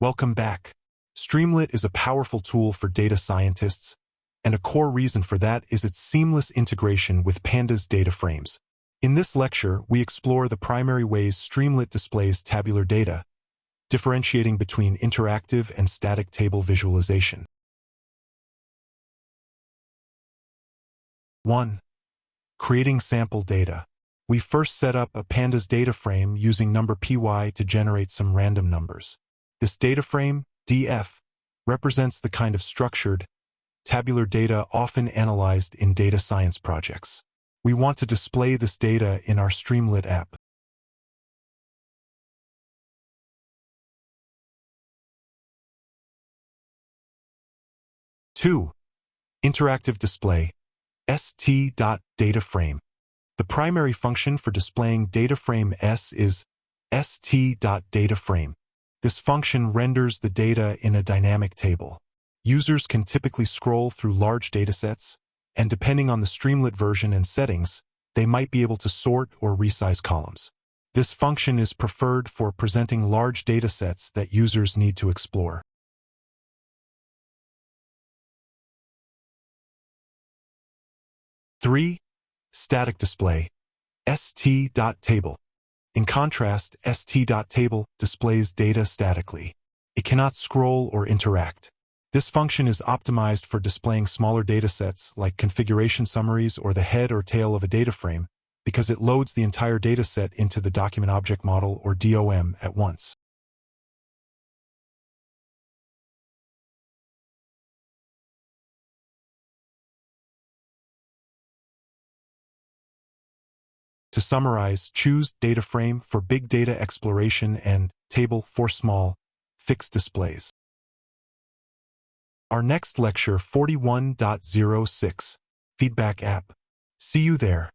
Welcome back. Streamlit is a powerful tool for data scientists, and a core reason for that is its seamless integration with Pandas DataFrames. In this lecture, we explore the primary ways Streamlit displays tabular data, differentiating between interactive and static table visualization. 1. Creating sample data. We first set up a Pandas data frame using number py to generate some random numbers. This data frame, df, represents the kind of structured, tabular data often analyzed in data science projects. We want to display this data in our Streamlit app. Two, interactive display, st.dataframe. The primary function for displaying data frame S is st.dataframe. This function renders the data in a dynamic table. Users can typically scroll through large datasets, and depending on the Streamlit version and settings, they might be able to sort or resize columns. This function is preferred for presenting large datasets that users need to explore. 3. Static display, st.table. In contrast, st.table displays data statically. It cannot scroll or interact. This function is optimized for displaying smaller datasets like configuration summaries or the head or tail of a data frame because it loads the entire dataset into the Document Object Model or DOM at once. To summarize, choose DataFrame for big data exploration and Table for small, fixed displays. Our next lecture 41.06, Feedback App. See you there.